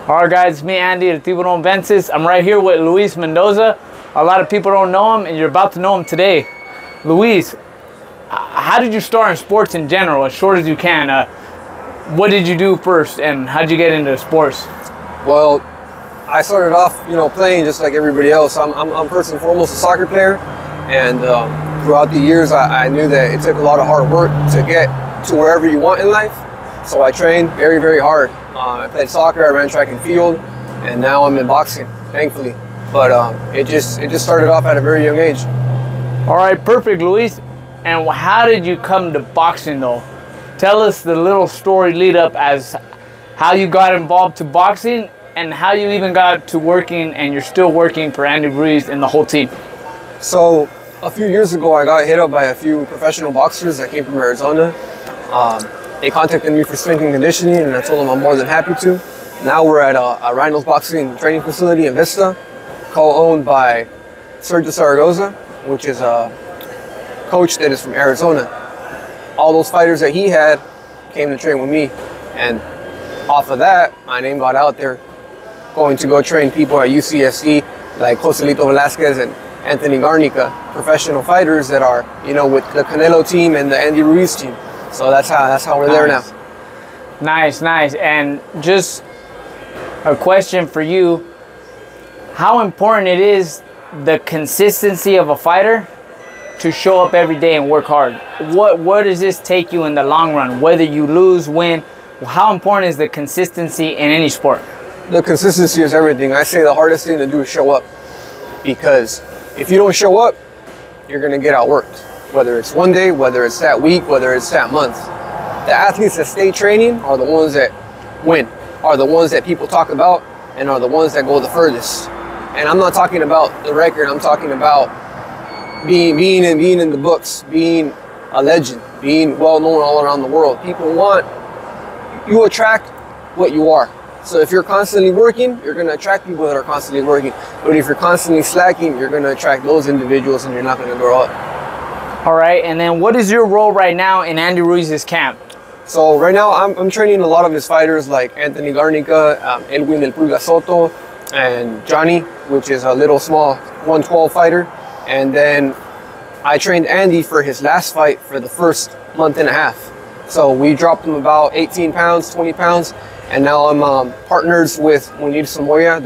All right, guys, it's me, Andy, the Tiburon Vences. I'm right here with Luis Mendoza. A lot of people don't know him, and you're about to know him today. Luis, how did you start in sports in general, as short as you can? What did you do first, and how did you get into sports? Well, I started off, playing just like everybody else. I'm first and foremost a soccer player, and throughout the years, I knew that it took a lot of hard work to get to wherever you want in life. So I trained very, very hard. I played soccer, I ran track and field, and now I'm in boxing, thankfully. But it just started off at a very young age. All right, perfect, Luis. And how did you come to boxing, though? Tell us the little story lead up as how you got involved to boxing and how you even got to working, and you're still working for Andy Ruiz and the whole team. So a few years ago, I got hit up by a few professional boxers that came from Arizona. They contacted me for strength and conditioning, and I told them I'm more than happy to. Now we're at a Rhinos boxing training facility in Vista, co-owned by Sergio Zaragoza, which is a coach that is from Arizona. All those fighters that he had came to train with me, and off of that, my name got out there, going to go train people at UCSC like Joselito Velasquez and Anthony Garnica, professional fighters that are, with the Canelo team and the Andy Ruiz team. So that's how we're there now. Nice. And just a question for you: how important it is the consistency of a fighter to show up every day and work hard? What does this take you in the long run? Whether you lose, win, how important is the consistency in any sport? The consistency is everything. I say the hardest thing to do is show up, because if you don't show up, you're gonna get outworked. Whether it's one day, whether it's that week, whether it's that month. The athletes that stay training are the ones that win, are the ones that people talk about, and are the ones that go the furthest. And I'm not talking about the record, I'm talking about being in the books, being a legend, being well known all around the world. You attract what you are. So if you're constantly working, you're gonna attract people that are constantly working. But if you're constantly slacking, you're gonna attract those individuals and you're not gonna grow up. All right, and then what is your role right now in Andy Ruiz's camp? So right now I'm training a lot of his fighters like Anthony Garnica, Edwin El Pulga Soto, and Johnny, which is a little small 112 fighter. And then I trained Andy for his last fight for the first month and a half. So we dropped him about 18 pounds, 20 pounds, and now I'm partners with Munir Samoya,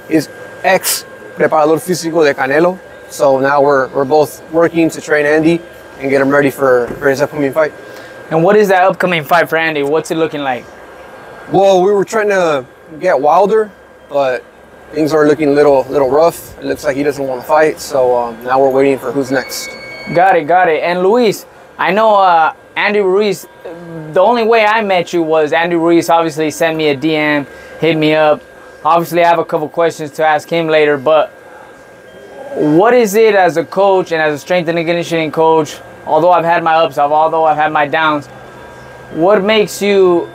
his ex-preparador físico de Canelo. So now we're both working to train Andy and get him ready for his upcoming fight. And what is that upcoming fight for Andy? What's it looking like? Well, we were trying to get Wilder, but things are looking a little rough. It looks like he doesn't want to fight, so now we're waiting for who's next. Got it. And Luis, I know Andy Ruiz, the only way I met you was Andy Ruiz obviously sent me a DM, hit me up. Obviously, I have a couple questions to ask him later, but what is it as a coach and as a strength and conditioning coach, although I've had my ups, although I've had my downs, what makes you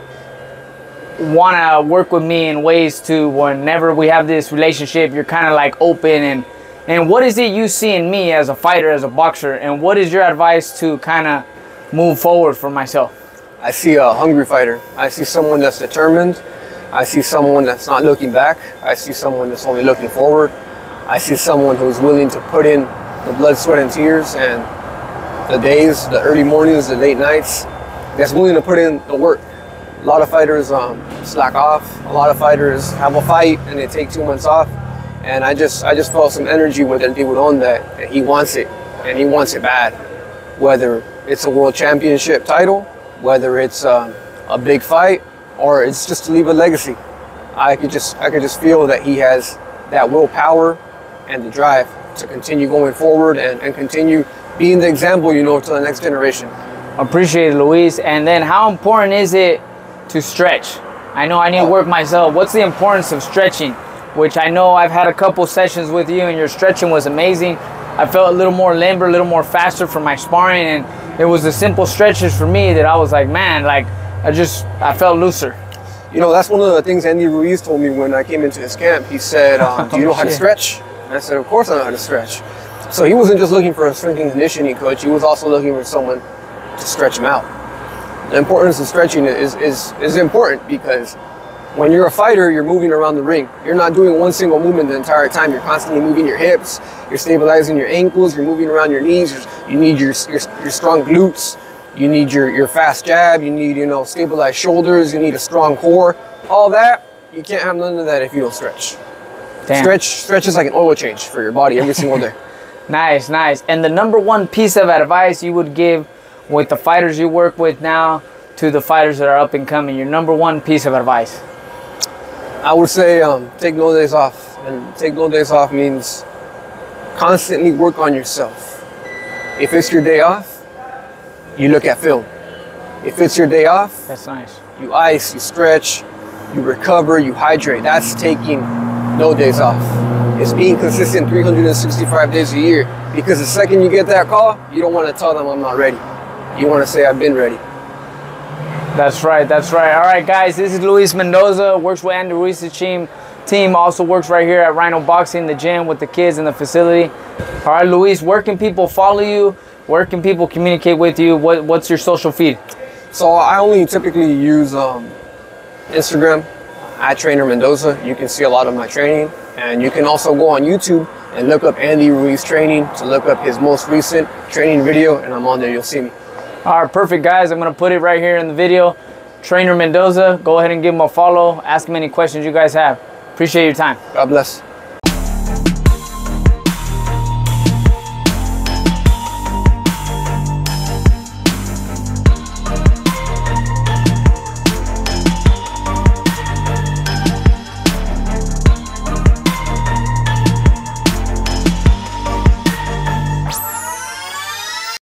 want to work with me in ways to, whenever we have this relationship, you're kind of like open, and what is it you see in me as a fighter, as a boxer, and what is your advice to kind of move forward for myself? I see a hungry fighter. I see someone that's determined. I see someone that's not looking back. I see someone that's only looking forward. I see someone who's willing to put in the blood, sweat, and tears, and the days, the early mornings, the late nights, that's willing to put in the work. A lot of fighters slack off. A lot of fighters have a fight and they take 2 months off. And I just felt some energy with El Tiburon that he wants it, and he wants it bad. Whether it's a world championship title, whether it's a big fight, or it's just to leave a legacy. I could just feel that he has that willpower and the drive to continue going forward and continue being the example, to the next generation. Appreciate it, Luis. And then how important is it to stretch? I know I need to work myself. What's the importance of stretching? Which I know I've had a couple sessions with you and your stretching was amazing. I felt a little more limber, a little more faster for my sparring, and it was the simple stretches for me that I was like, man, like I felt looser. That's one of the things Andy Ruiz told me when I came into his camp. He said, do you know how to stretch? And I said, of course I know how to stretch. So he wasn't just looking for a strength and conditioning coach, he was also looking for someone to stretch him out. The importance of stretching is important because When you're a fighter, you're moving around the ring. You're not doing one single movement the entire time. You're constantly moving your hips. You're stabilizing your ankles. You're moving around your knees. You need your strong glutes. You need your fast jab. You need, you know, stabilized shoulders. You need a strong core. All that, you can't have none of that if you don't stretch. Damn. Stretch is like an oil change for your body every single day. Nice, nice. And the number one piece of advice you would give with the fighters you work with now to the fighters that are up and coming, your number one piece of advice? I would say take no days off. And take no days off means constantly work on yourself. If it's your day off, you look at film. If it's your day off, that's nice. You ice, you stretch, you recover, you hydrate. That's taking no days off. It's being consistent 365 days a year, because the second you get that call, you don't want to tell them I'm not ready. You want to say I've been ready. That's right, that's right. All right, guys, this is Luis Mendoza, works with Andy Ruiz's team, also works right here at Rhino Boxing, the gym with the kids in the facility. All right, Luis, where can people follow you? Where can people communicate with you? What's your social feed? So I only typically use Instagram, at Trainer Mendoza. You can see a lot of my training. And you can also go on YouTube and look up Andy Ruiz Training to look up his most recent training video, and I'm on there, you'll see me. All right, perfect, guys. I'm going to put it right here in the video. Trainer Mendoza, go ahead and give him a follow. Ask him any questions you guys have. Appreciate your time. God bless.